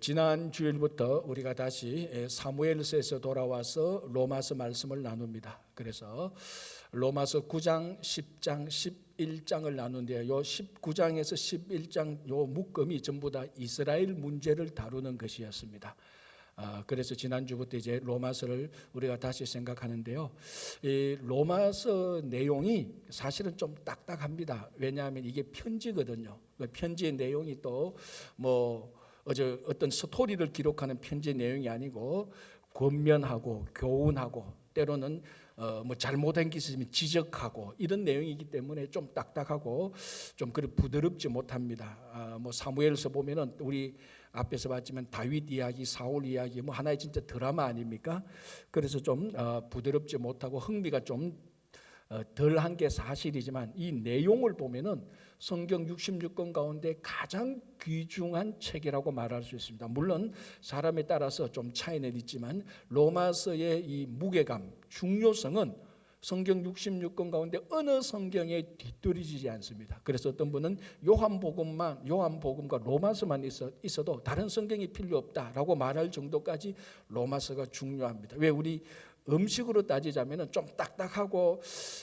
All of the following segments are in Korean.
지난 주일부터 우리가 다시 사무엘서에서 돌아와서 로마서 말씀을 나눕니다. 그래서 로마서 9장, 10장, 11장을 나누는데요. 요 19장에서 11장 요 묶음이 전부 다 이스라엘 문제를 다루는 것이었습니다. 그래서 지난주부터 이제 로마서를 우리가 다시 생각하는데요. 이 로마서 내용이 사실은 좀 딱딱합니다. 왜냐하면 이게 편지거든요. 편지의 내용이 또 어떤 스토리를 기록하는 편지 내용이 아니고 권면하고 교훈하고 때로는 잘못한 게 있으면 지적하고 이런 내용이기 때문에 좀 딱딱하고 좀 그리 부드럽지 못합니다. 사무엘서 보면은 우리 앞에서 봤지만 다윗 이야기, 사울 이야기 하나의 진짜 드라마 아닙니까? 그래서 좀 부드럽지 못하고 흥미가 좀 덜한 게 사실이지만 이 내용을 보면은 성경 66권 가운데 가장 귀중한 책이라고 말할 수 있습니다. 물론 사람에 따라서 좀 차이는 있지만 로마서의 이 무게감, 중요성은 성경 66권 가운데 어느 성경에 뒤떨어지지 않습니다. 그래서 어떤 분은 요한복음과 로마서만 있어도 다른 성경이 필요 없다라고 말할 정도까지 로마서가 중요합니다. 왜 우리 음식으로 따지자면 좀 딱딱하고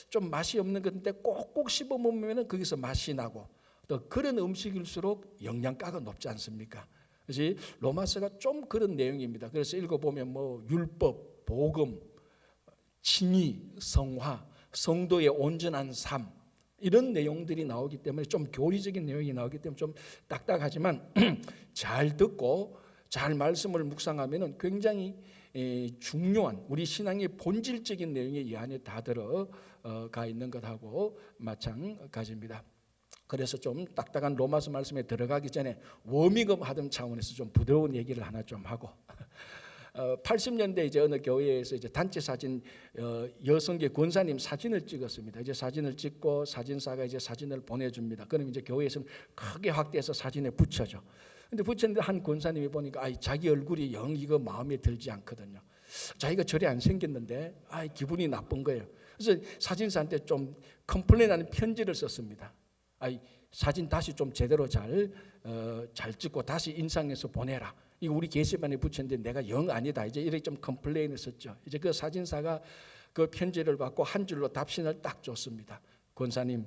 좀 맛이 없는 건데 꼭꼭 씹어 먹으면 거기서 맛이 나고 또 그런 음식일수록 영양가가 높지 않습니까? 그래서 로마서가 좀 그런 내용입니다. 그래서 읽어보면 율법, 복음, 칭의, 성화, 성도의 온전한 삶 이런 내용들이 나오기 때문에 좀 교리적인 내용이 나오기 때문에 좀 딱딱하지만 잘 듣고 잘 말씀을 묵상하면 굉장히 중요한 우리 신앙의 본질적인 내용이 이 안에 다 들어가 있는 것하고 마찬가지입니다. 그래서 좀 딱딱한 로마서 말씀에 들어가기 전에 워밍업 하던 차원에서 좀 부드러운 얘기를 하나 좀 하고 80년대 이제 어느 교회에서 이제 단체 사진 여성계 권사님 사진을 찍었습니다. 이제 사진을 찍고 사진사가 이제 사진을 보내줍니다. 그럼 이제 교회에서는 크게 확대해서 사진에 붙여줘. 근데 붙였는데 한 권사님이 보니까 자기 얼굴이 영 이거 마음에 들지 않거든요. 자기가 저리 안 생겼는데 기분이 나쁜 거예요. 그래서 사진사한테 좀 컴플레인하는 편지를 썼습니다. 사진 다시 좀 제대로 잘 찍고 다시 인상해서 보내라. 이거 우리 게시판에 붙였는데 내가 영 아니다. 이제 이렇게 좀 컴플레인했었죠. 이제 그 사진사가 그 편지를 받고 한 줄로 답신을 딱 줬습니다. 권사님,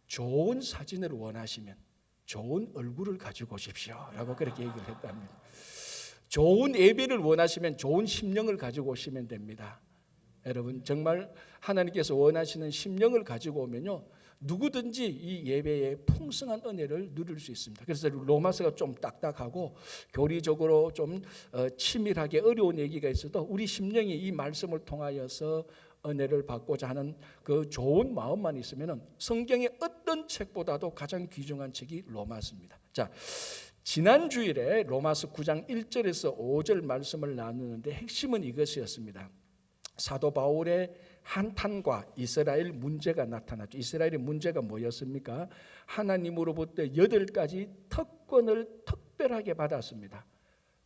좋은 사진을 원하시면 좋은 얼굴을 가지고 오십시오 라고 그렇게 얘기를 했답니다. 좋은 예배를 원하시면 좋은 심령을 가지고 오시면 됩니다. 여러분 정말 하나님께서 원하시는 심령을 가지고 오면요 누구든지 이 예배에 풍성한 은혜를 누릴 수 있습니다. 그래서 로마서가 좀 딱딱하고 교리적으로 좀 치밀하게 어려운 얘기가 있어도 우리 심령이 이 말씀을 통하여서 은혜를 받고자 하는 그 좋은 마음만 있으면 성경의 어떤 책보다도 가장 귀중한 책이 로마서입니다. 자, 지난 주일에 로마서 9장 1절에서 5절 말씀을 나누는데 핵심은 이것이었습니다. 사도 바울의 한탄과 이스라엘 문제가 나타났죠. 이스라엘의 문제가 뭐였습니까? 하나님으로부터 8가지 특권을 특별하게 받았습니다.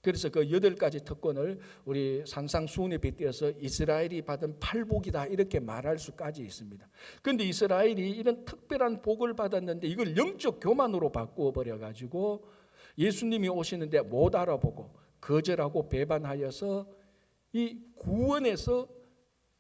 그래서 그 8가지 특권을 우리 산상수훈에 빗대어서 이스라엘이 받은 팔복이다 이렇게 말할 수까지 있습니다. 그런데 이스라엘이 이런 특별한 복을 받았는데 이걸 영적 교만으로 바꾸어 버려가지고 예수님이 오시는데 못 알아보고 거절하고 배반하여서 이 구원에서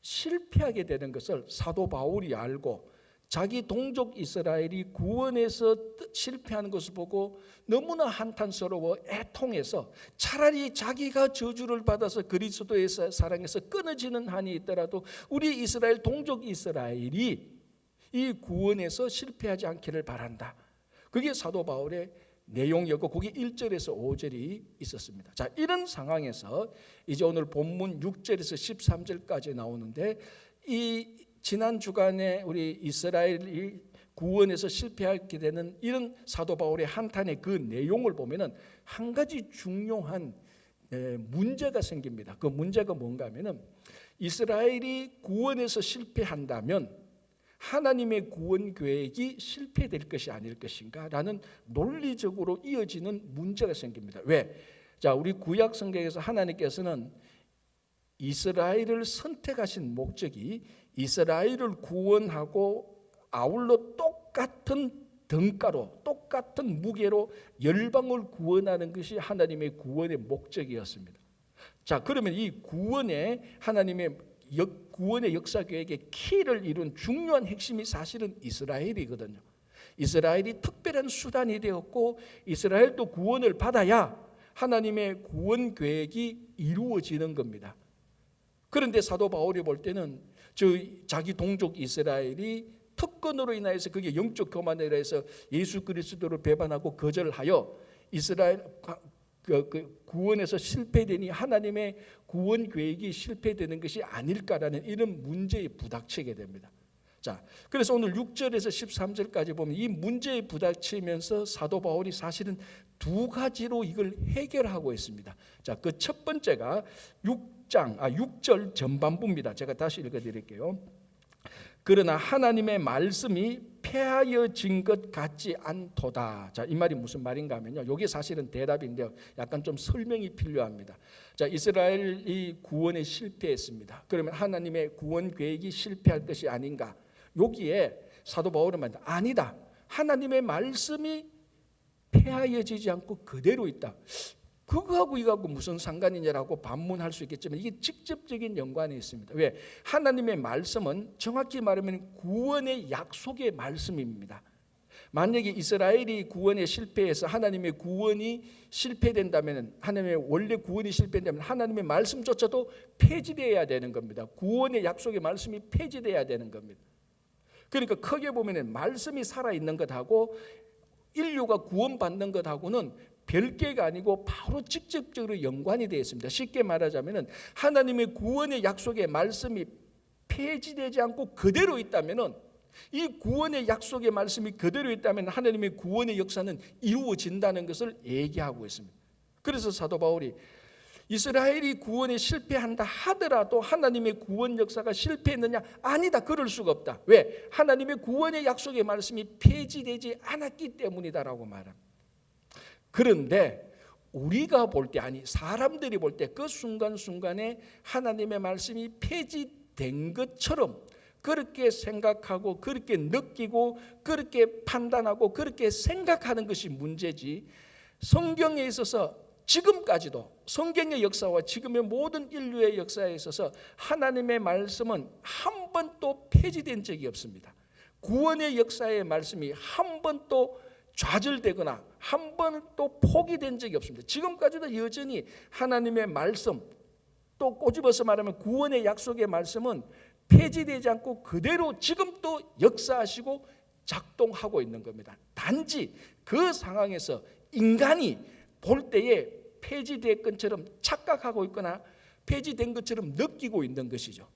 실패하게 되는 것을 사도 바울이 알고 자기 동족 이스라엘이 구원에서 실패하는 것을 보고 너무나 한탄스러워 애통해서 차라리 자기가 저주를 받아서 그리스도의 사랑에서 끊어지는 한이 있더라도 우리 이스라엘 동족 이스라엘이 이 구원에서 실패하지 않기를 바란다. 그게 사도 바울의 내용이었고 거기 1절에서 5절이 있었습니다. 자, 이런 상황에서 이제 오늘 본문 6절에서 13절까지 나오는데 이 지난 주간에 우리 이스라엘이 구원에서 실패하게 되는 이런 사도 바울의 한탄의 그 내용을 보면은 한 가지 중요한 문제가 생깁니다. 그 문제가 뭔가 하면은 이스라엘이 구원에서 실패한다면 하나님의 구원 계획이 실패될 것이 아닐 것인가 라는 논리적으로 이어지는 문제가 생깁니다. 왜? 자, 우리 구약 성경에서 하나님께서는 이스라엘을 선택하신 목적이 이스라엘을 구원하고 아울러 똑같은 등가로 똑같은 무게로 열방을 구원하는 것이 하나님의 구원의 목적이었습니다. 자, 그러면 이 구원의 하나님의 구원의 역사 계획의 키를 이룬 중요한 핵심이 사실은 이스라엘이거든요. 이스라엘이 특별한 수단이 되었고 이스라엘도 구원을 받아야 하나님의 구원 계획이 이루어지는 겁니다. 그런데 사도 바울이 볼 때는 자기 동족 이스라엘이 특권으로 인하여서 그게 영적 교만으로 해서 예수 그리스도를 배반하고 거절하여 이스라엘 구원에서 실패되니 하나님의 구원 계획이 실패되는 것이 아닐까라는 이런 문제에 부닥치게 됩니다. 자, 그래서 오늘 6절에서 13절까지 보면 이 문제에 부닥치면서 사도 바울이 사실은 두 가지로 이걸 해결하고 있습니다. 자, 그 첫 번째가 6절 전반부입니다. 제가 다시 읽어드릴게요. 그러나 하나님의 말씀이 폐하여진 것 같지 않도다. 자, 이 말이 무슨 말인가 하면요, 이게 사실은 대답인데요, 약간 좀 설명이 필요합니다. 자, 이스라엘이 구원에 실패했습니다. 그러면 하나님의 구원 계획이 실패할 것이 아닌가? 여기에 사도 바울은 말합니다. 아니다. 하나님의 말씀이 폐하여지지 않고 그대로 있다. 그거하고 이거하고 무슨 상관이냐라고 반문할 수 있겠지만 이게 직접적인 연관이 있습니다. 왜? 하나님의 말씀은 정확히 말하면 구원의 약속의 말씀입니다. 만약에 이스라엘이 구원에 실패해서 하나님의 구원이 실패된다면, 하나님의 원래 구원이 실패된다면 하나님의 말씀조차도 폐지되어야 되는 겁니다. 구원의 약속의 말씀이 폐지되어야 되는 겁니다. 그러니까 크게 보면 말씀이 살아있는 것하고 인류가 구원받는 것하고는 별개가 아니고 바로 직접적으로 연관이 되어 있습니다. 쉽게 말하자면 하나님의 구원의 약속의 말씀이 폐지되지 않고 그대로 있다면, 이 구원의 약속의 말씀이 그대로 있다면 하나님의 구원의 역사는 이루어진다는 것을 얘기하고 있습니다. 그래서 사도 바울이 이스라엘이 구원에 실패한다 하더라도 하나님의 구원 역사가 실패했느냐? 아니다. 그럴 수가 없다. 왜? 하나님의 구원의 약속의 말씀이 폐지되지 않았기 때문이다라고 말합니다. 그런데 우리가 볼 때, 아니 사람들이 볼 때 그 순간순간에 하나님의 말씀이 폐지된 것처럼 그렇게 생각하고 그렇게 느끼고 그렇게 판단하고 그렇게 생각하는 것이 문제지, 성경에 있어서 지금까지도 성경의 역사와 지금의 모든 인류의 역사에 있어서 하나님의 말씀은 한 번도 폐지된 적이 없습니다. 구원의 역사의 말씀이 한 번도 좌절되거나 한 번도 포기된 적이 없습니다. 지금까지도 여전히 하나님의 말씀, 또 꼬집어서 말하면 구원의 약속의 말씀은 폐지되지 않고 그대로 지금도 역사하시고 작동하고 있는 겁니다. 단지 그 상황에서 인간이 볼 때에 폐지된 것처럼 착각하고 있거나 폐지된 것처럼 느끼고 있는 것이죠.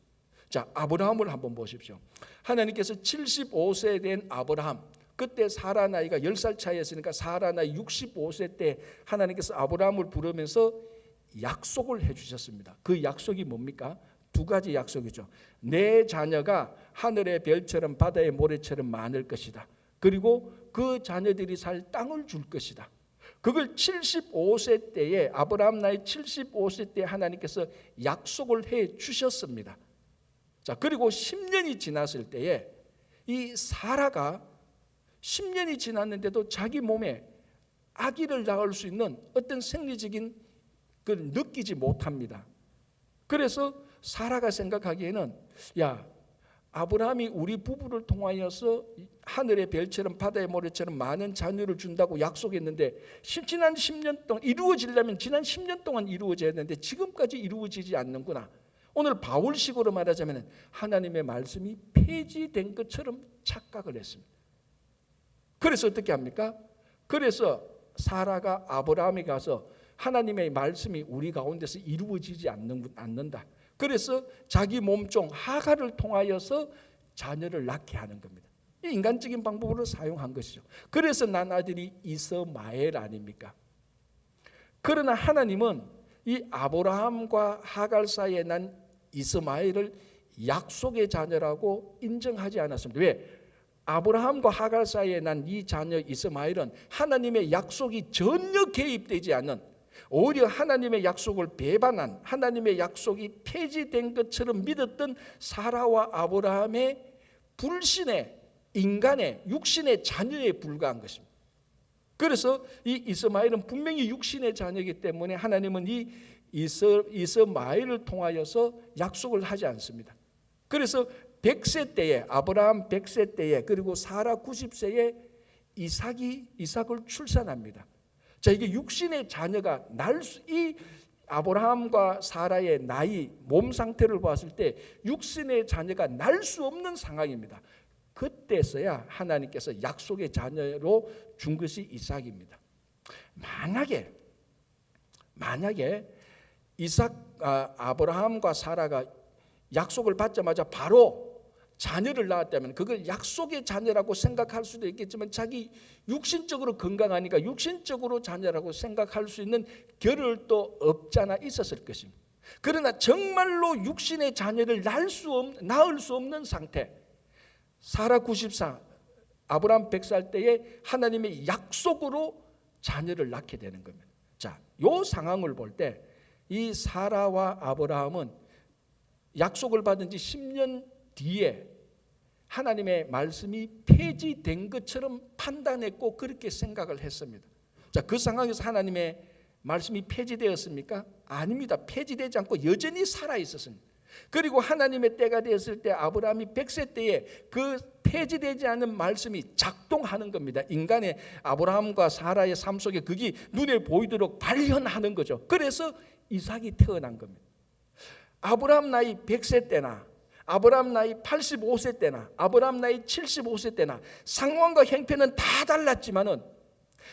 자, 아브라함을 한번 보십시오. 하나님께서 75세 된 아브라함, 그때 사라 나이가 10살 차이였으니까 사라 나이 65세 때 하나님께서 아브라함을 부르면서 약속을 해주셨습니다. 그 약속이 뭡니까? 두 가지 약속이죠. 내 자녀가 하늘의 별처럼 바다의 모래처럼 많을 것이다. 그리고 그 자녀들이 살 땅을 줄 것이다. 그걸 75세 때에, 아브라함 나이 75세 때 하나님께서 약속을 해 주셨습니다. 자, 그리고 10년이 지났을 때에 이 사라가 10년이 지났는데도 자기 몸에 아기를 낳을 수 있는 어떤 생리적인 걸 느끼지 못합니다. 그래서 사라가 생각하기에는, 야, 아브라함이 우리 부부를 통하여서 하늘의 별처럼 바다의 모래처럼 많은 자녀를 준다고 약속했는데 지난 10년 동안 이루어지려면 지난 10년 동안 이루어져야 되는데 지금까지 이루어지지 않는구나. 오늘 바울식으로 말하자면 하나님의 말씀이 폐지된 것처럼 착각을 했습니다. 그래서 어떻게 합니까? 그래서 사라가 아브라함에 가서 하나님의 말씀이 우리 가운데서 이루어지지 않는다. 그래서 자기 몸종 하갈을 통하여서 자녀를 낳게 하는 겁니다. 이 인간적인 방법으로 사용한 것이죠. 그래서 난 아들이 이스마엘 아닙니까? 그러나 하나님은 이 아브라함과 하갈 사이에 난 이스마엘을 약속의 자녀라고 인정하지 않았습니다. 왜? 아브라함과 하갈 사이에 난 이 자녀 이스마엘은 하나님의 약속이 전혀 개입되지 않는, 오히려 하나님의 약속을 배반한, 하나님의 약속이 폐지된 것처럼 믿었던 사라와 아브라함의 불신의 인간의 육신의 자녀에 불과한 것입니다. 그래서 이 이스마엘은 분명히 육신의 자녀이기 때문에 하나님은 이 이스마엘을 통하여서 약속을 하지 않습니다. 그래서 100세 때에, 아브라함 100세 때에, 그리고 사라 90세에 이삭을 출산합니다. 자, 이게 육신의 자녀가 이 아브라함과 사라의 나이, 몸 상태를 봤을 때 육신의 자녀가 날 수 없는 상황입니다. 그때서야 하나님께서 약속의 자녀로 준 것이 이삭입니다. 만약에 아브라함과 사라가 약속을 받자마자 바로 자녀를 낳았다면 그걸 약속의 자녀라고 생각할 수도 있겠지만 자기 육신적으로 건강하니까 육신적으로 자녀라고 생각할 수 있는 겨를도 없잖아 있었을 것입니다. 그러나 정말로 육신의 자녀를 낳을 수 없는 상태, 사라 94, 아브라함 100살 때에 하나님의 약속으로 자녀를 낳게 되는 겁니다. 자, 이 상황을 볼 때 이 사라와 아브라함은 약속을 받은 지 10년 뒤에 하나님의 말씀이 폐지된 것처럼 판단했고 그렇게 생각을 했습니다. 자, 그 상황에서 하나님의 말씀이 폐지되었습니까? 아닙니다. 폐지되지 않고 여전히 살아 있었습니다. 그리고 하나님의 때가 되었을 때 아브라함이 100세 때에 그 폐지되지 않은 말씀이 작동하는 겁니다. 인간의 아브라함과 사라의 삶 속에 그게 눈에 보이도록 발현하는 거죠. 그래서 이삭이 태어난 겁니다. 아브라함 나이 100세 때나 아브라함 나이 85세 때나 아브라함 나이 75세 때나 상황과 형편은 다 달랐지만은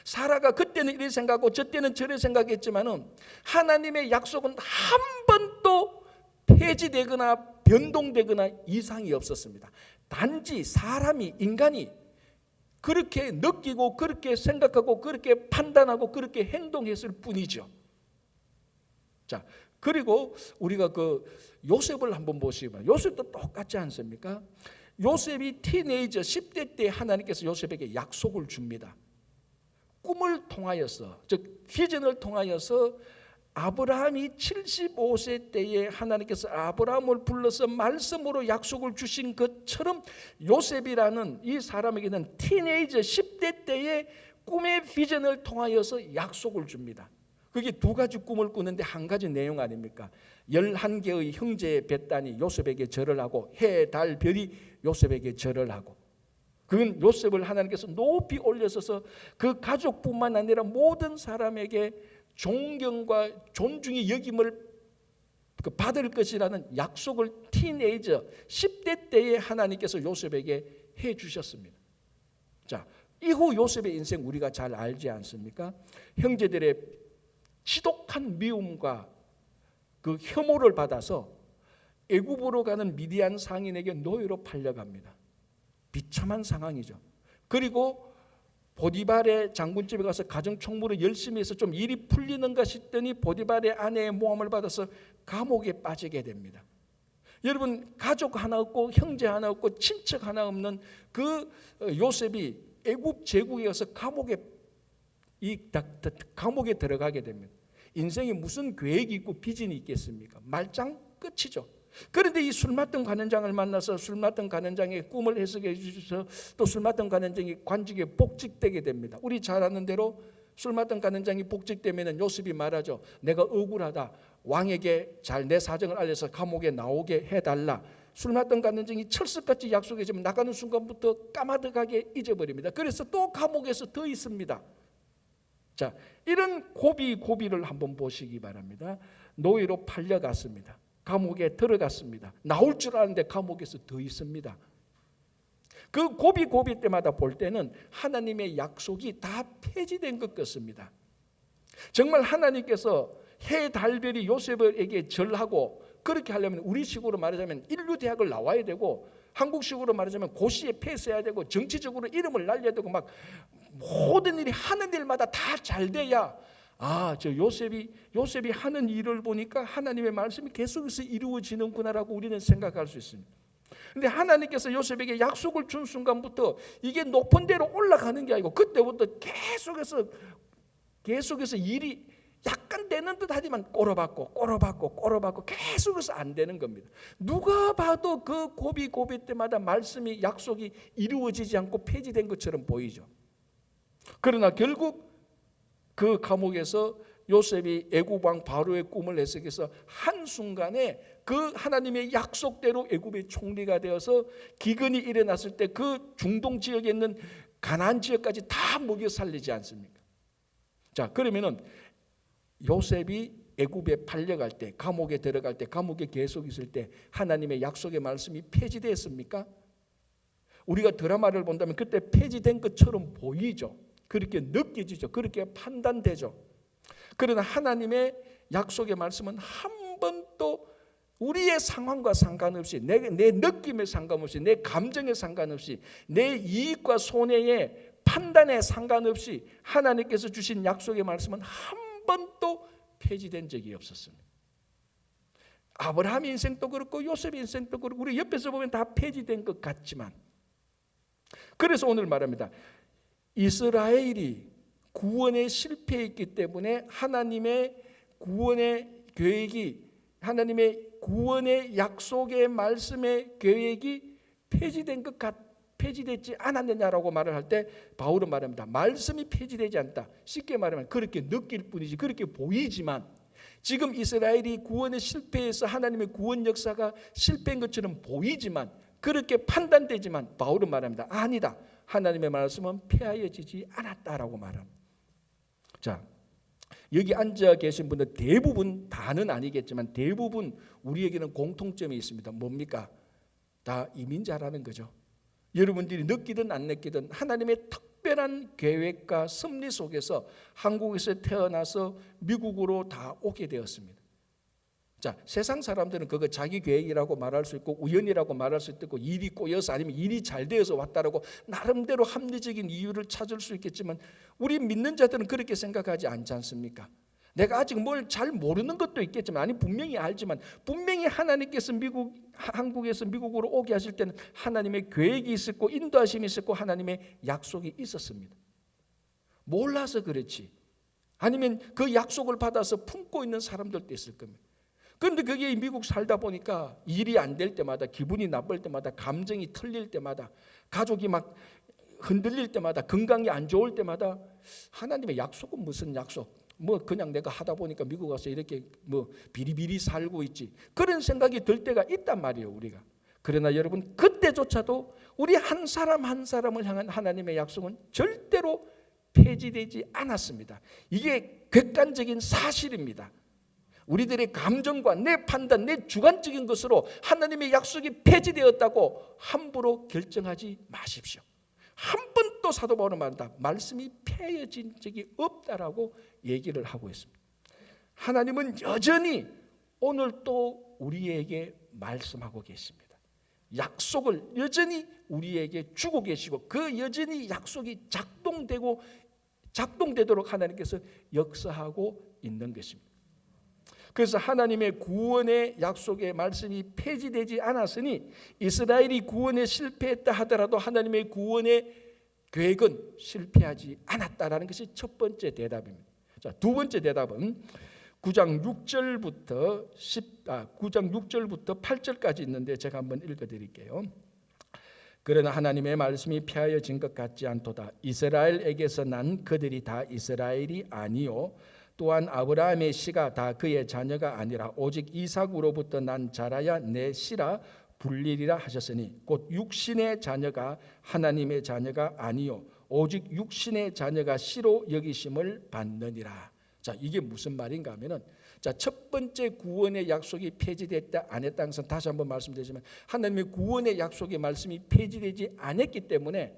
사라가 그때는 이렇게 생각하고 저 때는 저렇게 생각했지만은 하나님의 약속은 한 번도 폐지되거나 변동되거나 이상이 없었습니다. 단지 인간이 그렇게 느끼고 그렇게 생각하고 그렇게 판단하고 그렇게 행동했을 뿐이죠. 자, 그리고 우리가 그 요셉을 한번 보시기 바랍니다. 요셉도 똑같지 않습니까? 요셉이 티네이저 10대 때 하나님께서 요셉에게 약속을 줍니다. 꿈을 통하여서, 즉 비전을 통하여서 아브라함이 75세 때에 하나님께서 아브라함을 불러서 말씀으로 약속을 주신 것처럼 요셉이라는 이 사람에게는 티네이저 10대 때의 꿈의 비전을 통하여서 약속을 줍니다. 그게 두 가지 꿈을 꾸는데 한 가지 내용 아닙니까? 11개의 형제의 벳단이 요셉에게 절을 하고 해, 달, 별이 요셉에게 절을 하고 그건 요셉을 하나님께서 높이 올려서서 그 가족뿐만 아니라 모든 사람에게 존경과 존중의 여김을 받을 것이라는 약속을 티네이저 10대 때에 하나님께서 요셉에게 해 주셨습니다. 자, 이후 요셉의 인생 우리가 잘 알지 않습니까? 형제들의 지독한 미움과 그 혐오를 받아서 애굽으로 가는 미디안 상인에게 노예로 팔려갑니다. 비참한 상황이죠. 그리고 보디발의 장군집에 가서 가정총무를 열심히 해서 좀 일이 풀리는가 싶더니 보디발의 아내의 모함을 받아서 감옥에 빠지게 됩니다. 여러분, 가족 하나 없고 형제 하나 없고 친척 하나 없는 그 요셉이 애굽 제국에 가서 감옥에 들어가게 됩니다. 인생에 무슨 계획이 있고 비전이 있겠습니까? 말짱 끝이죠. 그런데 이 술 맡던 관원장을 만나서 술 맡던 관원장의 꿈을 해석해 주셔서 또 술 맡던 관원장이 관직에 복직되게 됩니다. 우리 잘 아는 대로 술 맡던 관원장이 복직되면 요셉이 말하죠. 내가 억울하다. 왕에게 잘 내 사정을 알려서 감옥에 나오게 해달라. 술 맡던 관원장이 철석같이 약속해주면 나가는 순간부터 까마득하게 잊어버립니다. 그래서 또 감옥에서 더 있습니다. 자, 이런 고비를 한번 보시기 바랍니다. 노예로 팔려갔습니다. 감옥에 들어갔습니다. 나올 줄 아는데 감옥에서 더 있습니다. 그 고비 때마다 볼 때는 하나님의 약속이 다 폐지된 것 같습니다. 정말 하나님께서 해, 달, 별이 요셉에게 절하고 그렇게 하려면 우리식으로 말하자면 인류대학을 나와야 되고 한국식으로 말하자면 고시에 패스해야 되고 정치적으로 이름을 날려야 되고 막 모든 일이 하는 일마다 다 잘 돼야 저 요셉이 하는 일을 보니까 하나님의 말씀이 계속해서 이루어지는구나라고 우리는 생각할 수 있습니다. 그런데 하나님께서 요셉에게 약속을 준 순간부터 이게 높은 데로 올라가는 게 아니고 그때부터 계속해서 일이 약간 되는 듯 하지 하지만 꼬로박고 계속해서 안 되는 겁니다. 누가 봐도 그 고비 때마다 말씀이 약속이 이루어지지 않고 폐지된 것처럼 보이죠. 그러나 결국 그 감옥에서 요셉이 애굽 왕 바로의 꿈을 해석해서 한순간에 그 하나님의 약속대로 애굽의 총리가 되어서 기근이 일어났을 때 그 중동 지역에 있는 가나안 지역까지 다 먹여 살리지 않습니까? 자, 그러면은 요셉이 애굽에 팔려갈 때, 감옥에 들어갈 때, 감옥에 계속 있을 때 하나님의 약속의 말씀이 폐지됐습니까? 우리가 드라마를 본다면 그때 폐지된 것처럼 보이죠. 그렇게 느껴지죠. 그렇게 판단되죠. 그러나 하나님의 약속의 말씀은 한 번도 우리의 상황과 상관없이, 내 느낌에 상관없이, 내 감정에 상관없이, 내 이익과 손해의 판단에 상관없이 하나님께서 주신 약속의 말씀은 한 번도 폐지된 적이 없었습니다. 아브라함 인생도 그렇고 요셉 인생도 그렇고 우리 옆에서 보면 다 폐지된 것 같지만, 그래서 오늘 말합니다. 이스라엘이 구원에 실패했기 때문에 하나님의 구원의 계획이, 하나님의 구원의 약속의 말씀의 계획이 폐지되지 않았느냐라고 말을 할 때 바울은 말합니다. 말씀이 폐지되지 않다. 쉽게 말하면 그렇게 느낄 뿐이지, 그렇게 보이지만, 지금 이스라엘이 구원에 실패해서 하나님의 구원 역사가 실패한 것처럼 보이지만, 그렇게 판단되지만 바울은 말합니다. 아니다. 하나님의 말씀은 폐하여지지 않았다라고 말합니다. 자, 여기 앉아 계신 분들 대부분, 다는 아니겠지만 대부분 우리에게는 공통점이 있습니다. 뭡니까? 다 이민자라는 거죠. 여러분들이 느끼든 안 느끼든 하나님의 특별한 계획과 섭리 속에서 한국에서 태어나서 미국으로 다 오게 되었습니다. 자, 세상 사람들은 그거 자기 계획이라고 말할 수 있고 우연이라고 말할 수 있고 일이 꼬여서 아니면 일이 잘 되어서 왔다라고 나름대로 합리적인 이유를 찾을 수 있겠지만, 우리 믿는 자들은 그렇게 생각하지 않지 않습니까? 내가 아직 뭘 잘 모르는 것도 있겠지만, 아니 분명히 알지만, 분명히 하나님께서 한국에서 미국으로 오게 하실 때는 하나님의 계획이 있었고 인도하심이 있었고 하나님의 약속이 있었습니다. 몰라서 그렇지, 아니면 그 약속을 받아서 품고 있는 사람들도 있을 겁니다. 그런데 그게 미국 살다 보니까 일이 안 될 때마다, 기분이 나쁠 때마다, 감정이 틀릴 때마다, 가족이 막 흔들릴 때마다, 건강이 안 좋을 때마다 하나님의 약속은 무슨 약속? 뭐 그냥 내가 하다 보니까 미국 와서 이렇게 뭐 비리비리 살고 있지, 그런 생각이 들 때가 있단 말이에요, 우리가. 그러나 여러분, 그때조차도 우리 한 사람 한 사람을 향한 하나님의 약속은 절대로 폐지되지 않았습니다. 이게 객관적인 사실입니다. 우리들의 감정과 내 판단, 내 주관적인 것으로 하나님의 약속이 폐지되었다고 함부로 결정하지 마십시오. 한 번도 사도 바울은 말한다. 말씀이 폐해진 적이 없다라고 얘기를 하고 있습니다. 하나님은 여전히 오늘 또 우리에게 말씀하고 계십니다. 약속을 여전히 우리에게 주고 계시고, 그 여전히 약속이 작동되도록 하나님께서 역사하고 있는 것입니다. 그래서 하나님의 구원의 약속의 말씀이 폐지되지 않았으니 이스라엘이 구원에 실패했다 하더라도 하나님의 구원의 계획은 실패하지 않았다라는 것이 첫 번째 대답입니다. 자, 두 번째 대답은 9장 6절부터 8절까지 있는데 제가 한번 읽어드릴게요. 그러나 하나님의 말씀이 폐하여진 것 같지 않도다. 이스라엘에게서 난 그들이 다 이스라엘이 아니요 또한 아브라함의 씨가 다 그의 자녀가 아니라 오직 이삭으로부터 난 자라야 내 씨라 불리리라 하셨으니 곧 육신의 자녀가 하나님의 자녀가 아니요 오직 육신의 자녀가 씨로 여기심을 받느니라. 자, 이게 무슨 말인가 하면은, 자, 첫 번째 구원의 약속이 폐지됐다 안 했다는 것은 다시 한번 말씀드리지만 하나님의 구원의 약속의 말씀이 폐지되지 않았기 때문에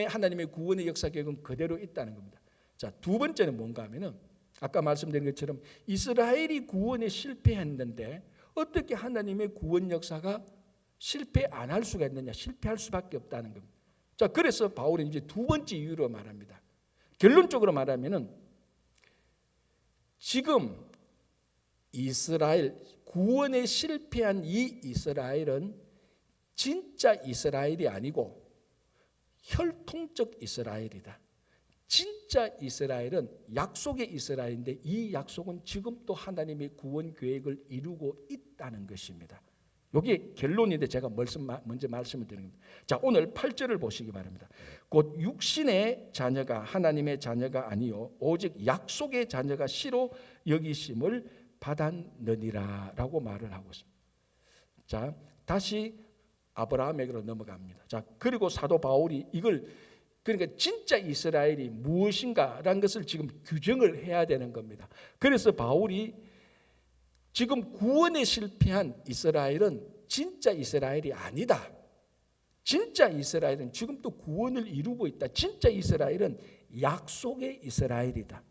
하나님의 구원의 역사 계획은 그대로 있다는 겁니다. 자, 두 번째는 뭔가 하면은 아까 말씀드린 것처럼 이스라엘이 구원에 실패했는데 어떻게 하나님의 구원 역사가 실패 안 할 수가 있느냐? 실패할 수밖에 없다는 겁니다. 자, 그래서 바울은 이제 두 번째 이유로 말합니다. 결론적으로 말하면은 지금 이스라엘 구원에 실패한 이 이스라엘은 진짜 이스라엘이 아니고 혈통적 이스라엘이다. 진짜 이스라엘은 약속의 이스라엘인데 이 약속은 지금 또 하나님의 구원 계획을 이루고 있다는 것입니다. 이게 결론인데 제가 먼저 말씀을 드리는 겁니다. 자, 오늘 8절을 보시기 바랍니다. 곧 육신의 자녀가 하나님의 자녀가 아니요 오직 약속의 자녀가 씨로 여기심을 받았느니라 라고 말을 하고 있습니다. 자, 다시 아브라함에게로 넘어갑니다. 자, 그리고 사도 바울이 이걸 그러니까 진짜 이스라엘이 무엇인가라는 것을 지금 규정을 해야 되는 겁니다. 그래서 바울이 지금 구원에 실패한 이스라엘은 진짜 이스라엘이 아니다. 진짜 이스라엘은 지금 또 구원을 이루고 있다. 진짜 이스라엘은 약속의 이스라엘이다.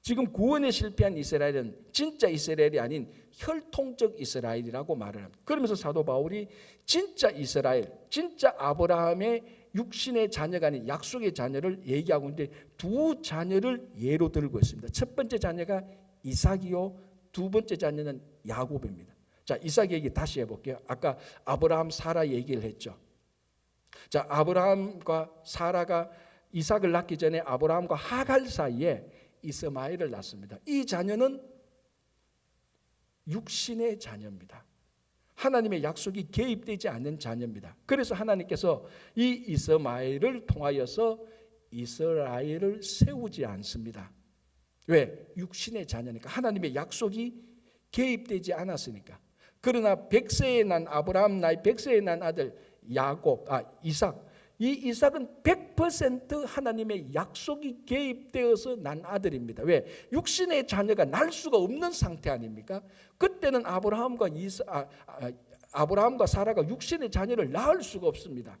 지금 구원에 실패한 이스라엘은 진짜 이스라엘이 아닌 혈통적 이스라엘이라고 말을 합니다. 그러면서 사도 바울이 진짜 이스라엘, 진짜 아브라함의 육신의 자녀가 아닌 약속의 자녀를 얘기하고 있는데 두 자녀를 예로 들고 있습니다. 첫 번째 자녀가 이삭이요, 두 번째 자녀는 야곱입니다. 자, 이삭 얘기 다시 해볼게요. 아까 아브라함 사라 얘기를 했죠. 자, 아브라함과 사라가 이삭을 낳기 전에 아브라함과 하갈 사이에 이스마엘을 낳습니다. 이 자녀는 육신의 자녀입니다. 하나님의 약속이 개입되지 않는 자녀입니다. 그래서 하나님께서 이 이스마엘을 통하여서 이스라엘을 세우지 않습니다. 왜? 육신의 자녀니까. 하나님의 약속이 개입되지 않았으니까. 그러나 100세에 난 아브라함 나이 100세에 난 아들 이삭, 이 이삭은 100% 하나님의 약속이 개입되어서 난 아들입니다. 왜? 육신의 자녀가 날 수가 없는 상태 아닙니까? 그때는 아브라함과 사라가 육신의 자녀를 낳을 수가 없습니다.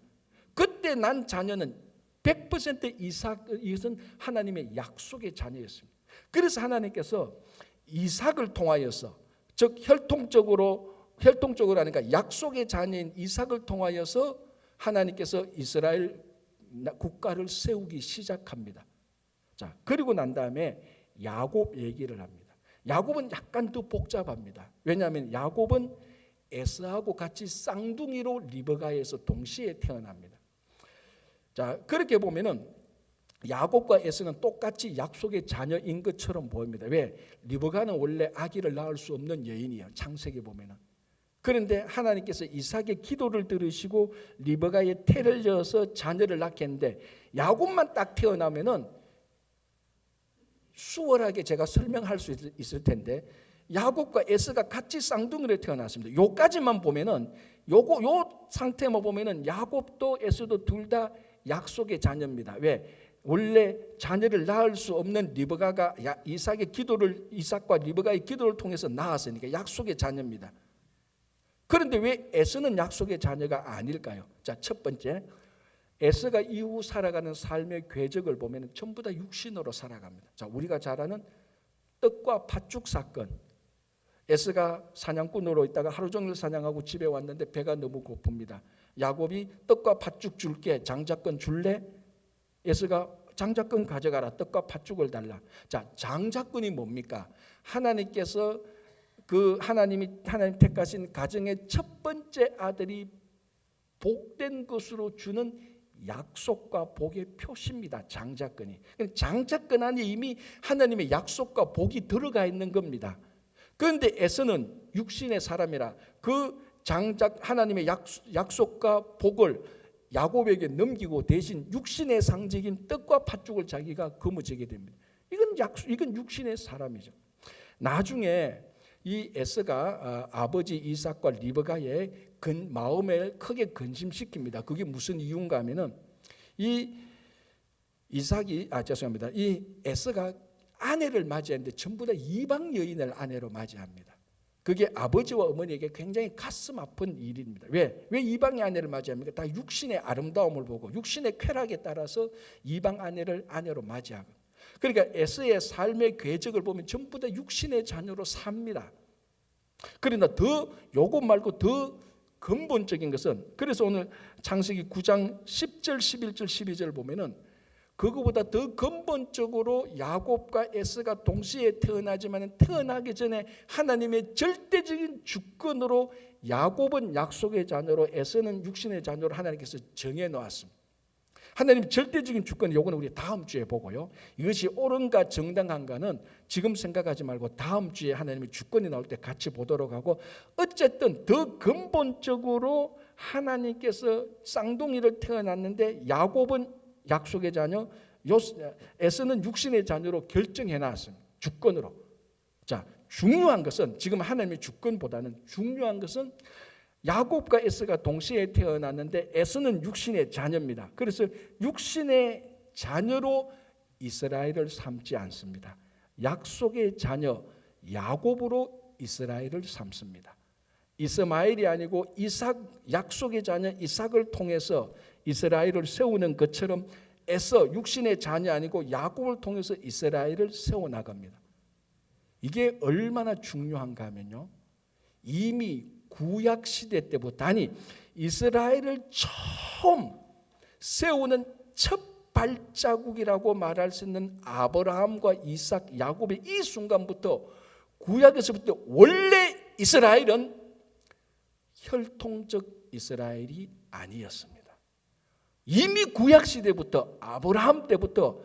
그때 난 자녀는 100% 이삭은 하나님의 약속의 자녀였습니다. 그래서 하나님께서 이삭을 통하여서, 즉 혈통적으로 하니까 약속의 자녀인 이삭을 통하여서 하나님께서 이스라엘 국가를 세우기 시작합니다. 자, 그리고 난 다음에 야곱 얘기를 합니다. 야곱은 약간 더 복잡합니다. 왜냐하면 야곱은 에서하고 같이 쌍둥이로 리브가에서 동시에 태어납니다. 자, 그렇게 보면은 야곱과 에서는 똑같이 약속의 자녀인 것처럼 보입니다. 왜? 리브가는 원래 아기를 낳을 수 없는 여인이에요. 창세기 보면은. 그런데 하나님께서 이삭의 기도를 들으시고 리브가의 태를 지어서 자녀를 낳게 했는데 야곱만 딱 태어나면은 수월하게 제가 설명할 수 있을 텐데 야곱과 에서가 같이 쌍둥이로 태어났습니다. 요까지만 보면은 요 상태만 보면은 야곱도 에서도 둘 다 약속의 자녀입니다. 왜? 원래 자녀를 낳을 수 없는 리브가가 이삭과 리브가의 기도를 통해서 낳았으니까 약속의 자녀입니다. 그런데 왜 에서는 약속의 자녀가 아닐까요? 자, 첫 번째, 에서가 이후 살아가는 삶의 궤적을 보면 전부 다 육신으로 살아갑니다. 자, 우리가 잘 아는 떡과 팥죽 사건. 에서가 사냥꾼으로 있다가 하루 종일 사냥하고 집에 왔는데 배가 너무 고픕니다. 야곱이 떡과 팥죽 줄게, 장자권 줄래? 에서가 장자권 가져가라, 떡과 팥죽을 달라. 자, 장자권이 뭡니까? 하나님께서 하나님 택하신 가정의 첫 번째 아들이 복된 것으로 주는 약속과 복의 표시입니다. 장자권이. 장자권 안에 이미 하나님의 약속과 복이 들어가 있는 겁니다. 그런데 에서는 육신의 사람이라 하나님의 약속과 복을 야곱에게 넘기고 대신 육신의 상징인 떡과 팥죽을 자기가 거머쥐게 됩니다. 이건 육신의 사람이죠. 나중에 이 에서가 아버지 이삭과 리브가의 마음을 크게 근심시킵니다. 그게 무슨 이유인가 하면은 이 에서가 아내를 맞이하는데 전부 다 이방 여인을 아내로 맞이합니다. 그게 아버지와 어머니에게 굉장히 가슴 아픈 일입니다. 왜 이방의 아내를 맞이합니까? 다 육신의 아름다움을 보고 육신의 쾌락에 따라서 이방 아내를 아내로 맞이하고. 그러니까 에서의 삶의 궤적을 보면 전부 다 육신의 자녀로 삽니다. 그러나 요거 말고 더 근본적인 것은, 그래서 오늘 창세기 9장 10절, 11절, 12절 보면은 그거보다 더 근본적으로 야곱과 에서가 동시에 태어나지만 태어나기 전에 하나님의 절대적인 주권으로 야곱은 약속의 자녀로 에서는 육신의 자녀로 하나님께서 정해 놓았습니다. 하나님 절대적인 주권, 요거는 우리 다음 주에 보고요. 이것이 옳은가 정당한가는 지금 생각하지 말고 다음 주에 하나님의 주권이 나올 때 같이 보도록 하고, 어쨌든 더 근본적으로 하나님께서 쌍둥이를 태어났는데 야곱은 약속의 자녀, 에서는 육신의 자녀로 결정해 놨습니다. 주권으로. 자, 중요한 것은, 지금 하나님의 주권보다는 중요한 것은 야곱과 에서가 동시에 태어났는데 에서는 육신의 자녀입니다. 그래서 육신의 자녀로 이스라엘을 삼지 않습니다. 약속의 자녀 야곱으로 이스라엘을 삼습니다. 이스마엘이 아니고 이삭, 약속의 자녀 이삭을 통해서 이스라엘을 세우는 것처럼 에서 육신의 자녀 아니고 야곱을 통해서 이스라엘을 세워나갑니다. 이게 얼마나 중요한가 하면요, 이미 구약시대 때부터, 아니 이스라엘을 처음 세우는 첫 발자국이라고 말할 수 있는 아브라함과 이삭, 야곱의 이 순간부터, 구약에서부터 원래 이스라엘은 혈통적 이스라엘이 아니었습니다. 이미 구약시대부터, 아브라함 때부터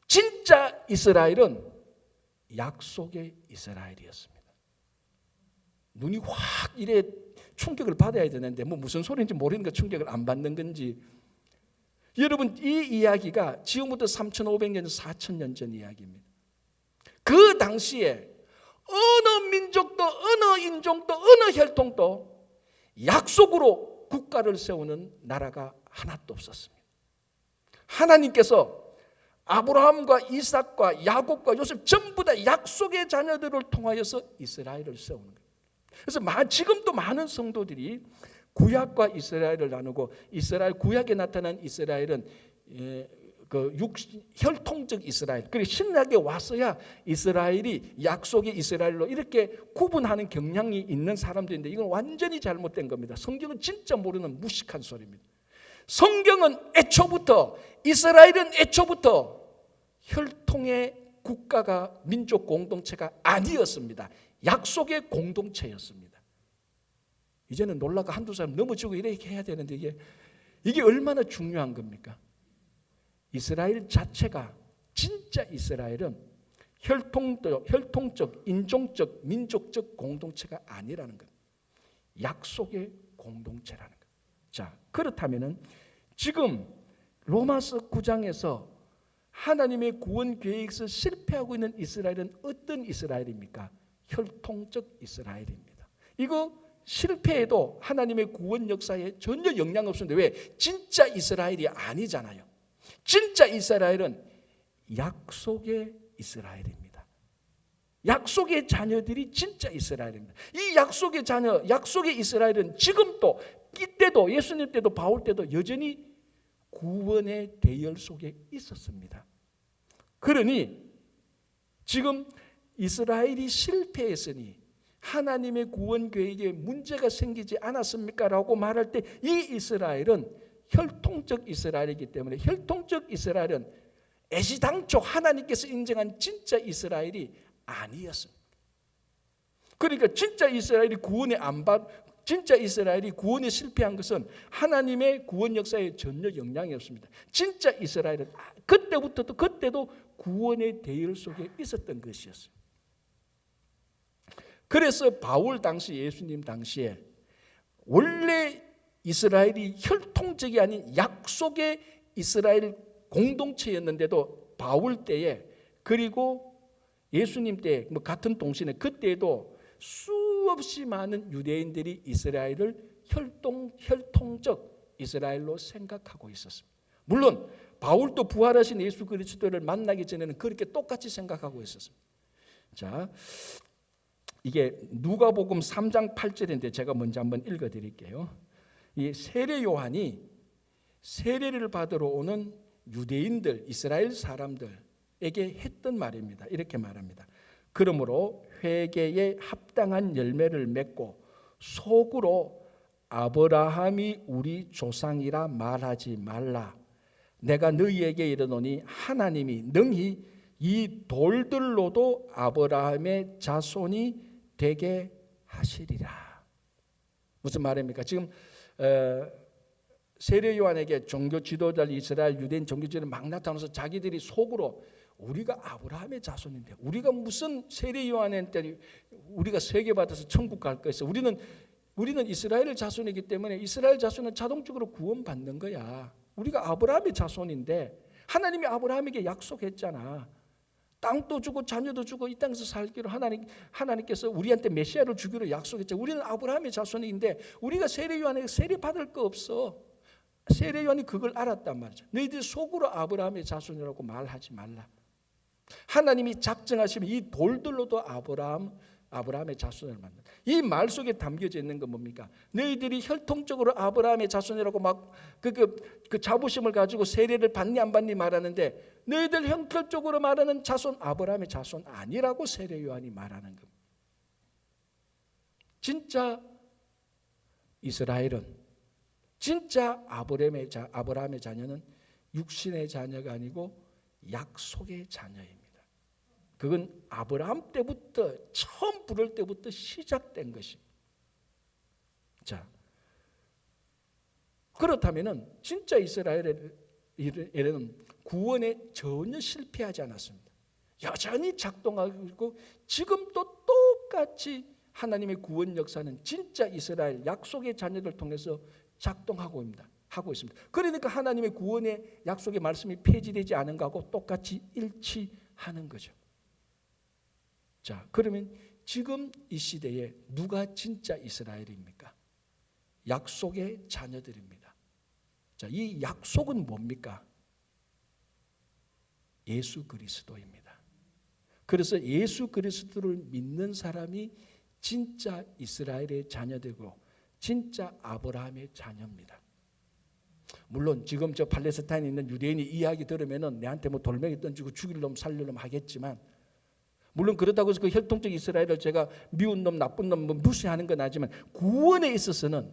진짜 이스라엘은 약속의 이스라엘이었습니다. 눈이 확 이래 충격을 받아야 되는데 무슨 소리인지 모르니까 충격을 안 받는 건지. 여러분, 이 이야기가 지금부터 3,500년, 4,000년 전 이야기입니다. 그 당시에 어느 민족도 어느 인종도 어느 혈통도 약속으로 국가를 세우는 나라가 하나도 없었습니다. 하나님께서 아브라함과 이삭과 야곱과 요셉 전부 다 약속의 자녀들을 통하여서 이스라엘을 세우는 거예요. 그래서 지금도 많은 성도들이 구약과 이스라엘을 나누고, 이스라엘, 구약에 나타난 이스라엘은 혈통적 이스라엘, 그리고 신약에 와서야 이스라엘이 약속의 이스라엘로 이렇게 구분하는 경향이 있는 사람들인데, 이건 완전히 잘못된 겁니다. 성경은 진짜 모르는 무식한 소리입니다. 성경은 애초부터, 이스라엘은 애초부터 혈통의 국가가, 민족 공동체가 아니었습니다. 약속의 공동체였습니다. 이제는 놀라가 한두 사람 넘어지고 이렇게 해야 되는데 이게 얼마나 중요한 겁니까? 이스라엘 자체가, 진짜 이스라엘은 혈통적, 인종적, 민족적 공동체가 아니라는 것, 약속의 공동체라는 것. 자, 그렇다면은 지금 로마서 9장에서 하나님의 구원 계획에서 실패하고 있는 이스라엘은 어떤 이스라엘입니까? 혈통적 이스라엘입니다. 이거 실패해도 하나님의 구원 역사에 전혀 영향 없습니다. 왜? 진짜 이스라엘이 아니잖아요. 진짜 이스라엘은 약속의 이스라엘입니다. 약속의 자녀들이 진짜 이스라엘입니다. 이 약속의 자녀, 약속의 이스라엘은 지금도, 이때도, 예수님 때도, 바울 때도 여전히 구원의 대열 속에 있었습니다. 그러니 지금 이스라엘이 실패했으니 하나님의 구원 계획에 문제가 생기지 않았습니까? 라고 말할 때 이 이스라엘은 혈통적 이스라엘이기 때문에, 혈통적 이스라엘은 애시당초 하나님께서 인정한 진짜 이스라엘이 아니었습니다. 그러니까 진짜 이스라엘이 진짜 이스라엘이 구원에 실패한 것은 하나님의 구원 역사에 전혀 영향이 없습니다. 진짜 이스라엘은 그때도 구원의 대열 속에 있었던 것이었어요. 그래서 바울 당시, 예수님 당시에 원래 이스라엘이 혈통적이 아닌 약속의 이스라엘 공동체였는데도, 바울 때에, 그리고 예수님 때 같은 동시에 그때에도 수없이 많은 유대인들이 이스라엘을 혈통적 이스라엘로 생각하고 있었습니다. 물론 바울도 부활하신 예수 그리스도를 만나기 전에는 그렇게 똑같이 생각하고 있었습니다. 자, 이게 누가복음 3장 8절인데 제가 먼저 한번 읽어드릴게요. 이 세례 요한이 세례를 받으러 오는 유대인들, 이스라엘 사람들에게 했던 말입니다. 이렇게 말합니다. 그러므로 회개에 합당한 열매를 맺고 속으로 아브라함이 우리 조상이라 말하지 말라. 내가 너희에게 이르노니 하나님이 능히 이 돌들로도 아브라함의 자손이 되게 하시리라. 무슨 말입니까? 지금 세례 요한에게 종교 지도자 이스라엘 유대인 종교 지도자들이 막 나타나서 자기들이 속으로 우리가 아브라함의 자손인데 우리가 무슨 세례 요한한테 우리가 세계받아서 천국 갈 거였어. 우리는 이스라엘 자손이기 때문에 이스라엘 자손은 자동적으로 구원받는 거야. 우리가 아브라함의 자손인데 하나님이 아브라함에게 약속했잖아. 땅도 주고 자녀도 주고 이 땅에서 살기로 하나님께서 우리한테 메시아를 주기로 약속했죠. 우리는 아브라함의 자손인데 우리가 세례 요한에게 세례 받을 거 없어. 세례 요한이 그걸 알았단 말이죠. 너희들 속으로 아브라함의 자손이라고 말하지 말라. 하나님이 작정하시면 이 돌들로도 아브라함의 자손을 만든다. 이 말 속에 담겨져 있는 건 뭡니까? 너희들이 혈통적으로 아브라함의 자손이라고 막 그 자부심을 가지고 세례를 받니 안 받니 말하는데 너희들 형태적으로 말하는 자손 아브라함의 자손 아니라고 세례 요한이 말하는 겁니다. 진짜 이스라엘은 진짜 아브라함의 자녀는 육신의 자녀가 아니고 약속의 자녀입니다. 그건 아브라함 때부터 처음 부를 때부터 시작된 것입니다. 자, 그렇다면은 진짜 이스라엘에는 구원에 전혀 실패하지 않았습니다. 여전히 작동하고 지금도 똑같이 하나님의 구원 역사는 진짜 이스라엘 약속의 자녀들 통해서 작동하고 있습니다. 그러니까 하나님의 구원의 약속의 말씀이 폐지되지 않은 것하고 똑같이 일치하는 거죠. 자, 그러면 지금 이 시대에 누가 진짜 이스라엘입니까? 약속의 자녀들입니다. 자, 이 약속은 뭡니까? 예수 그리스도입니다. 그래서 예수 그리스도를 믿는 사람이 진짜 이스라엘의 자녀되고 진짜 아브라함의 자녀입니다. 물론 지금 저 팔레스타인에 있는 유대인이 이야기 들으면은 내한테 뭐 돌멩이 던지고 죽일 놈 살릴 놈 하겠지만, 물론 그렇다고 해서 그 혈통적 이스라엘을 제가 미운 놈 나쁜 놈 무시하는 건 아니지만 구원에 있어서는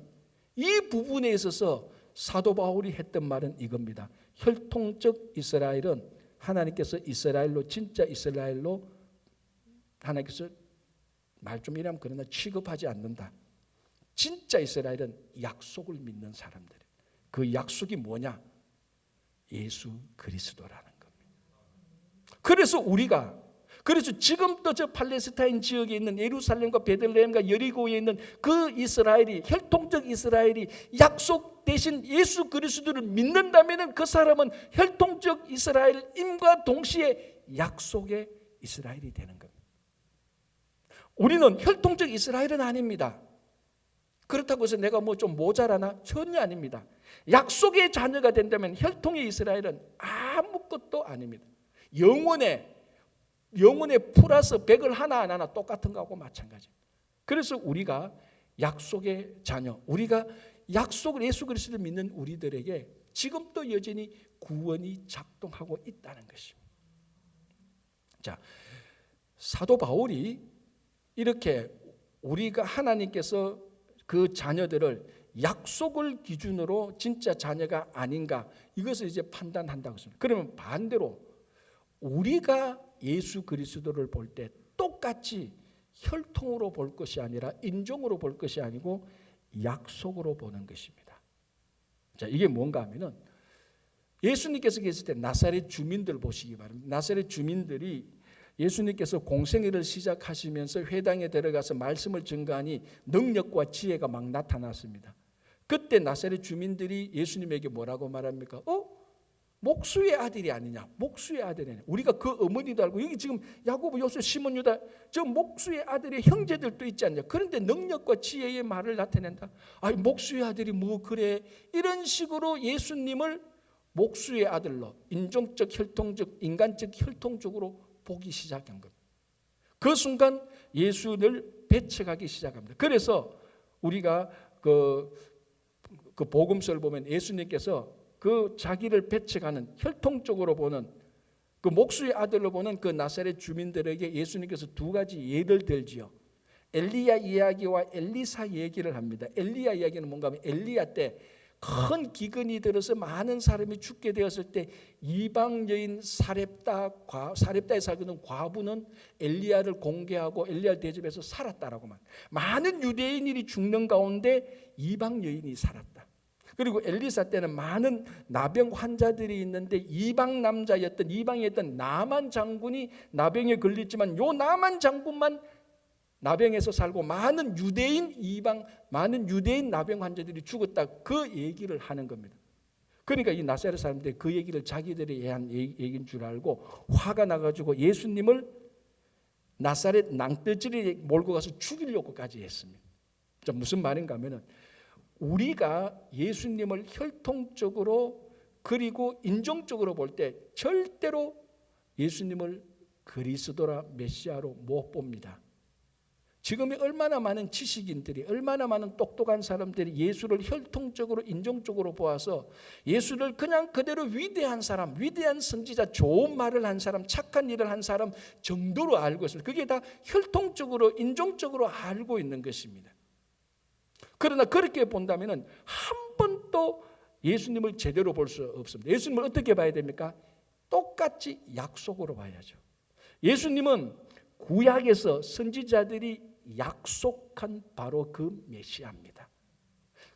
이 부분에 있어서 사도 바울이 했던 말은 이겁니다. 혈통적 이스라엘은 하나님께서 이스라엘로 진짜 이스라엘로 하나님께서 말 좀 이러면 그러나 취급하지 않는다. 진짜 이스라엘은 약속을 믿는 사람들. 그 약속이 뭐냐? 예수 그리스도라는 겁니다. 그래서 지금도 저 팔레스타인 지역에 있는 예루살렘과 베들레헴과 여리고에 있는 그 이스라엘이, 혈통적 이스라엘이 약속 대신 예수 그리스도를 믿는다면 그 사람은 혈통적 이스라엘임과 동시에 약속의 이스라엘이 되는 겁니다. 우리는 혈통적 이스라엘은 아닙니다. 그렇다고 해서 내가 뭐 좀 모자라나? 전혀 아닙니다. 약속의 자녀가 된다면 혈통의 이스라엘은 아무것도 아닙니다. 영혼의 플러스 100을 하나 안 하나 똑같은 거하고 마찬가지입니다. 그래서 우리가 약속의 자녀, 우리가 약속을 예수 그리스도를 믿는 우리들에게 지금도 여전히 구원이 작동하고 있다는 것입니다. 자, 사도 바울이 이렇게 우리가 하나님께서 그 자녀들을 약속을 기준으로 진짜 자녀가 아닌가, 이것을 이제 판단한다고 했습니다. 그러면 반대로 우리가 예수 그리스도를 볼 때 똑같이 혈통으로 볼 것이 아니라 인종으로 볼 것이 아니고 약속으로 보는 것입니다. 자, 이게 뭔가 하면은 예수님께서 계실 때 나사렛 주민들 보시기 바랍니다. 나사렛 주민들이 예수님께서 공생애를 시작하시면서 회당에 들어가서 말씀을 증거하니 능력과 지혜가 막 나타났습니다. 그때 나사렛 주민들이 예수님에게 뭐라고 말합니까? 목수의 아들이 아니냐? 목수의 아들이 아니냐? 우리가 그 어머니도 알고, 여기 지금 야고보, 요셉, 시몬, 유다, 저 목수의 아들의 형제들도 있지 않냐? 그런데 능력과 지혜의 말을 나타낸다. 목수의 아들이 뭐 그래? 이런 식으로 예수님을 목수의 아들로, 인종적, 혈통적, 인간적, 혈통적으로 보기 시작한 겁니다. 그 순간 예수를 배척하기 시작합니다. 그래서 우리가 그 복음서를 보면 예수님께서 그 자기를 배척하는, 혈통적으로 보는, 그 목수의 아들로 보는 그 나사렛 주민들에게 예수님께서 두 가지 예를 들지요. 엘리야 이야기와 엘리사 얘기를 합니다. 엘리야 이야기는 뭔가 하면 엘리야 때 큰 기근이 들어서 많은 사람이 죽게 되었을 때 이방 여인 사렙다에 살고 있는 과부는 엘리야를 공개하고 엘리야를 대접해서 살았다라고만. 많은 유대인들이 죽는 가운데 이방 여인이 살았다. 그리고 엘리사 때는 많은 나병 환자들이 있는데 이방이었던 나만 장군이 나병에 걸렸지만 요 나만 장군만 나병에서 살고 많은 유대인 나병 환자들이 죽었다, 그 얘기를 하는 겁니다. 그러니까 이 나사렛 사람들이 그 얘기를 자기들이 한 얘기인 줄 알고 화가 나가지고 예수님을 나사렛 낭떠러지에 몰고 가서 죽이려고까지 했습니다. 무슨 말인가 하면은, 우리가 예수님을 혈통적으로 그리고 인종적으로 볼 때 절대로 예수님을 그리스도라 메시아로 못 봅니다. 지금이 얼마나 많은 지식인들이, 얼마나 많은 똑똑한 사람들이 예수를 혈통적으로 인종적으로 보아서 예수를 그냥 그대로 위대한 사람, 위대한 선지자, 좋은 말을 한 사람, 착한 일을 한 사람 정도로 알고 있습니다. 그게 다 혈통적으로 인종적으로 알고 있는 것입니다. 그러나 그렇게 본다면 한 번도 예수님을 제대로 볼 수 없습니다. 예수님을 어떻게 봐야 됩니까? 똑같이 약속으로 봐야죠. 예수님은 구약에서 선지자들이 약속한 바로 그 메시아입니다.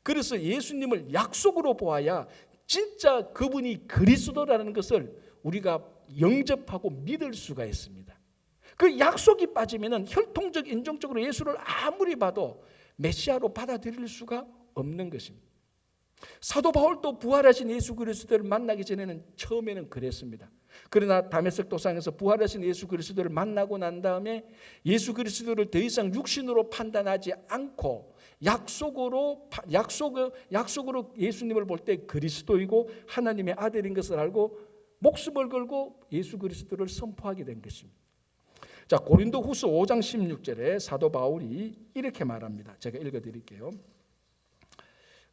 그래서 예수님을 약속으로 보아야 진짜 그분이 그리스도라는 것을 우리가 영접하고 믿을 수가 있습니다. 그 약속이 빠지면 혈통적, 인종적으로 예수를 아무리 봐도 메시아로 받아들일 수가 없는 것입니다. 사도 바울도 부활하신 예수 그리스도를 만나기 전에는 처음에는 그랬습니다. 그러나 다메섹 도상에서 부활하신 예수 그리스도를 만나고 난 다음에 예수 그리스도를 더 이상 육신으로 판단하지 않고 약속으로 예수님을 볼 때 그리스도이고 하나님의 아들인 것을 알고 목숨을 걸고 예수 그리스도를 선포하게 된 것입니다. 자, 고린도후서 5장 16절에 사도 바울이 이렇게 말합니다. 제가 읽어드릴게요.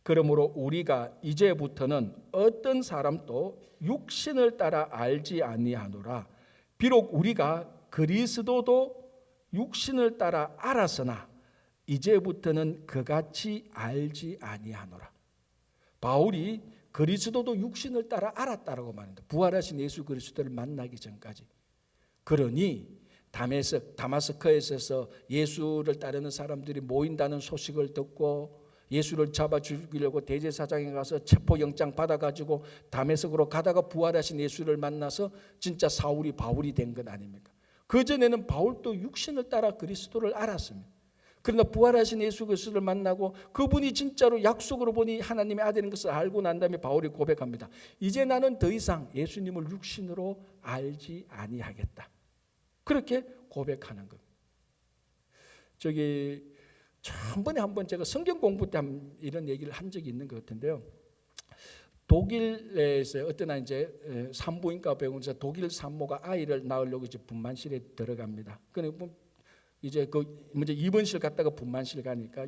그러므로 우리가 이제부터는 어떤 사람도 육신을 따라 알지 아니하노라. 비록 우리가 그리스도도 육신을 따라 알았으나 이제부터는 그같이 알지 아니하노라. 바울이 그리스도도 육신을 따라 알았다라고 말합니다. 부활하신 예수 그리스도를 만나기 전까지. 그러니 다마스커에서 예수를 따르는 사람들이 모인다는 소식을 듣고 예수를 잡아 죽이려고 대제사장에 가서 체포영장 받아가지고 다메섹으로 가다가 부활하신 예수를 만나서 진짜 사울이 바울이 된 것 아닙니까? 그전에는 바울도 육신을 따라 그리스도를 알았습니다. 그러나 부활하신 예수 그리스도를 만나고 그분이 진짜로 약속으로 보니 하나님의 아들인 것을 알고 난 다음에 바울이 고백합니다. 이제 나는 더 이상 예수님을 육신으로 알지 아니하겠다. 그렇게 고백하는 겁니다. 한번 제가 성경 공부 때 이런 얘기를 한 적이 있는 것 같은데요. 독일에서 어떤 이제 산부인과 병원에서 독일 산모가 아이를 낳으려고 이제 분만실에 들어갑니다. 그러니까 이제 먼저 입원실 갔다가 분만실 가니까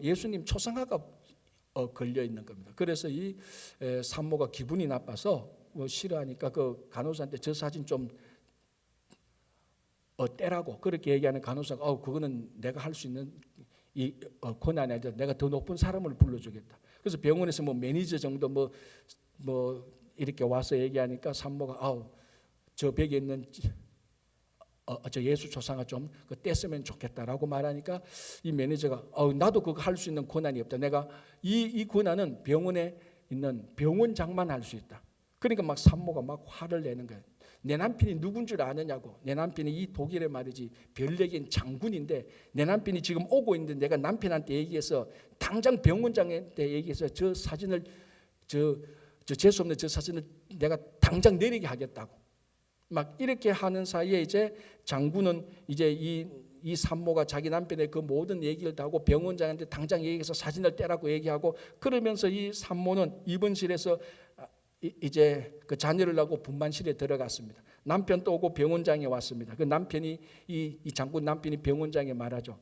예수님 초상화가 걸려 있는 겁니다. 그래서 이 산모가 기분이 나빠서 싫어하니까 그 간호사한테 저 사진 좀 떼라고 그렇게 얘기하는 간호사가 그거는 내가 할 수 있는 이 권한이 아니라 내가 더 높은 사람을 불러주겠다. 그래서 병원에서 매니저 정도 이렇게 와서 얘기하니까 산모가 저 벽에 있는 저 예수 초상화 좀 뗐으면 좋겠다라고 말하니까 이 매니저가 나도 그거 할 수 있는 권한이 없다. 내가 이 권한은 병원에 있는 병원장만 할 수 있다. 그러니까 막 산모가 막 화를 내는 거예요. 내 남편이 누군 줄 아느냐고. 내 남편이 이 독일의 말이지 별내긴 장군인데 내 남편이 지금 오고 있는데 내가 남편한테 얘기해서 당장 병원장한테 얘기해서 저 사진을 재수없는 저 사진을 내가 당장 내리게 하겠다고. 막 이렇게 하는 사이에 이제 장군은 이제 이 산모가 자기 남편의 그 모든 얘기를 다 하고 병원장한테 당장 얘기해서 사진을 떼라고 얘기하고 그러면서 이 산모는 입원실에서 이제 그 자녀를 낳고 분만실에 들어갔습니다. 남편도 오고 병원장에 왔습니다. 그 남편이 이 장군 남편이 병원장에 말하죠.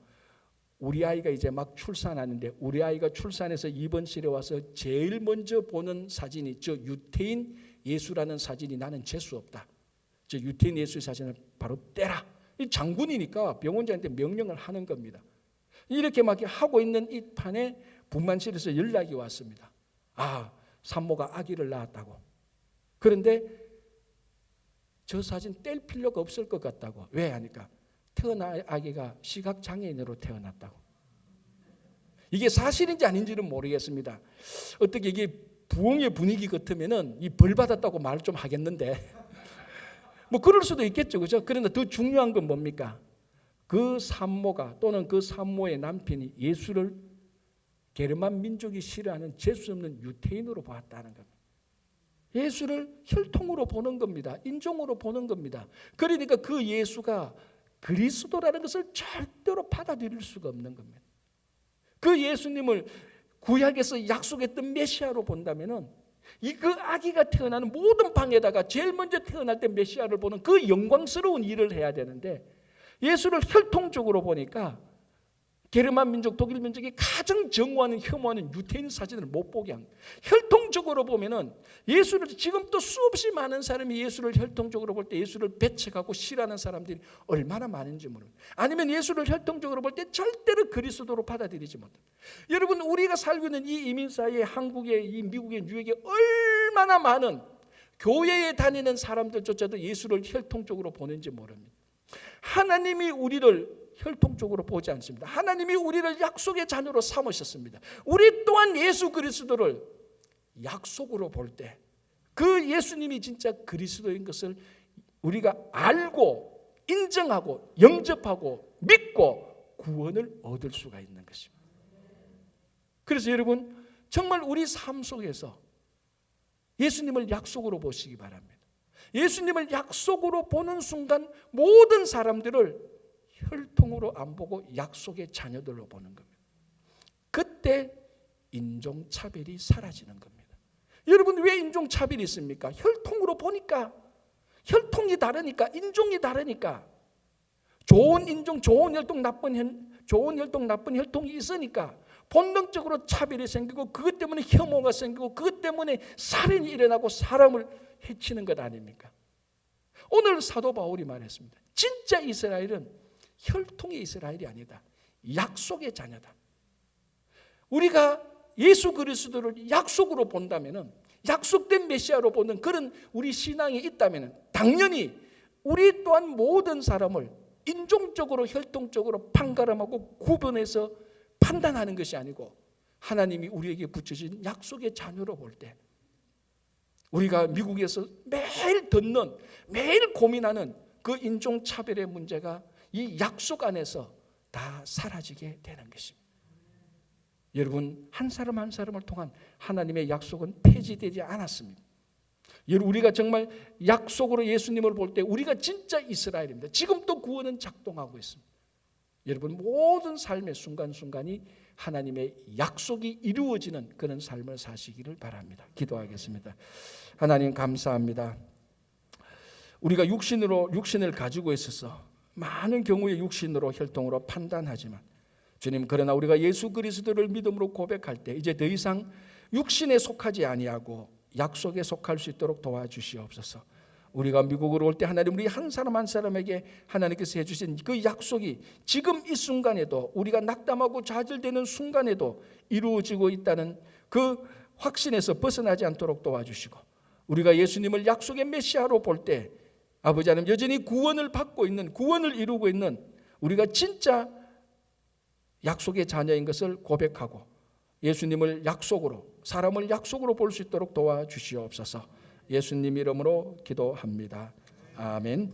우리 아이가 이제 막 출산하는데 우리 아이가 출산해서 입원실에 와서 제일 먼저 보는 사진이 저 유태인 예수라는 사진이 나는 재수 없다. 저 유태인 예수의 사진을 바로 떼라. 이 장군이니까 병원장한테 명령을 하는 겁니다. 이렇게 막 하고 있는 이 판에 분만실에서 연락이 왔습니다. 산모가 아기를 낳았다고. 그런데 저 사진 뗄 필요가 없을 것 같다고. 왜 하니까 태어난 아기가 시각장애인으로 태어났다고. 이게 사실인지 아닌지는 모르겠습니다. 어떻게 이게 부흥의 분위기 같으면은 이 벌 받았다고 말 좀 하겠는데 뭐 그럴 수도 있겠죠, 그죠? 그러나 더 중요한 건 뭡니까? 그 산모가 또는 그 산모의 남편이 예수를 게르만 민족이 싫어하는 재수 없는 유태인으로 보았다는 겁니다. 예수를 혈통으로 보는 겁니다. 인종으로 보는 겁니다. 그러니까 그 예수가 그리스도라는 것을 절대로 받아들일 수가 없는 겁니다. 그 예수님을 구약에서 약속했던 메시아로 본다면은 이 그 아기가 태어나는 모든 방에다가 제일 먼저 태어날 때 메시아를 보는 그 영광스러운 일을 해야 되는데 예수를 혈통적으로 보니까 게르만 민족, 독일 민족이 가장 정오하는 혐오하는 유태인 사진을 못 보게 한 거예요. 혈통적으로 보면은 예수를 지금도 수없이 많은 사람이 예수를 혈통적으로 볼 때 예수를 배척하고 싫어하는 사람들이 얼마나 많은지 모릅니다. 아니면 예수를 혈통적으로 볼 때 절대로 그리스도로 받아들이지 못합니다. 여러분, 우리가 살고 있는 이 이민사회에 한국에, 이 미국에, 뉴욕에 얼마나 많은 교회에 다니는 사람들조차도 예수를 혈통적으로 보는지 모릅니다. 하나님이 우리를 혈통적으로 보지 않습니다. 하나님이 우리를 약속의 자녀로 삼으셨습니다. 우리 또한 예수 그리스도를 약속으로 볼 때 그 예수님이 진짜 그리스도인 것을 우리가 알고 인정하고 영접하고 믿고 구원을 얻을 수가 있는 것입니다. 그래서 여러분, 정말 우리 삶 속에서 예수님을 약속으로 보시기 바랍니다. 예수님을 약속으로 보는 순간 모든 사람들을 혈통으로 안 보고 약속의 자녀들로 보는 겁니다. 그때 인종차별이 사라지는 겁니다. 여러분, 왜 인종차별이 있습니까? 혈통으로 보니까, 혈통이 다르니까, 인종이 다르니까, 좋은 인종, 좋은 혈통, 나쁜 혈통이 있으니까 본능적으로 차별이 생기고 그것 때문에 혐오가 생기고 그것 때문에 살인이 일어나고 사람을 해치는 것 아닙니까? 오늘 사도 바울이 말했습니다. 진짜 이스라엘은 혈통의 이스라엘이 아니다. 약속의 자녀다. 우리가 예수 그리스도를 약속으로 본다면은, 약속된 메시아로 보는 그런 우리 신앙이 있다면은 당연히 우리 또한 모든 사람을 인종적으로 혈통적으로 판가름하고 구분해서 판단하는 것이 아니고 하나님이 우리에게 붙여진 약속의 자녀로 볼 때 우리가 미국에서 매일 듣는, 매일 고민하는 그 인종차별의 문제가 이 약속 안에서 다 사라지게 되는 것입니다. 여러분, 한 사람 한 사람을 통한 하나님의 약속은 폐지되지 않았습니다. 여러분, 우리가 정말 약속으로 예수님을 볼 때 우리가 진짜 이스라엘입니다. 지금도 구원은 작동하고 있습니다. 여러분, 모든 삶의 순간순간이 하나님의 약속이 이루어지는 그런 삶을 사시기를 바랍니다. 기도하겠습니다. 하나님, 감사합니다. 우리가 육신을 가지고 있어서 많은 경우에 육신으로 혈통으로 판단하지만 주님, 그러나 우리가 예수 그리스도를 믿음으로 고백할 때 이제 더 이상 육신에 속하지 아니하고 약속에 속할 수 있도록 도와주시옵소서. 우리가 미국으로 올 때 하나님, 우리 한 사람 한 사람에게 하나님께서 해주신 그 약속이 지금 이 순간에도, 우리가 낙담하고 좌절되는 순간에도 이루어지고 있다는 그 확신에서 벗어나지 않도록 도와주시고, 우리가 예수님을 약속의 메시아로 볼 때 아버지 하나님, 여전히 구원을 받고 있는, 구원을 이루고 있는 우리가 진짜 약속의 자녀인 것을 고백하고 예수님을 약속으로, 사람을 약속으로 볼 수 있도록 도와주시옵소서. 예수님 이름으로 기도합니다. 아멘.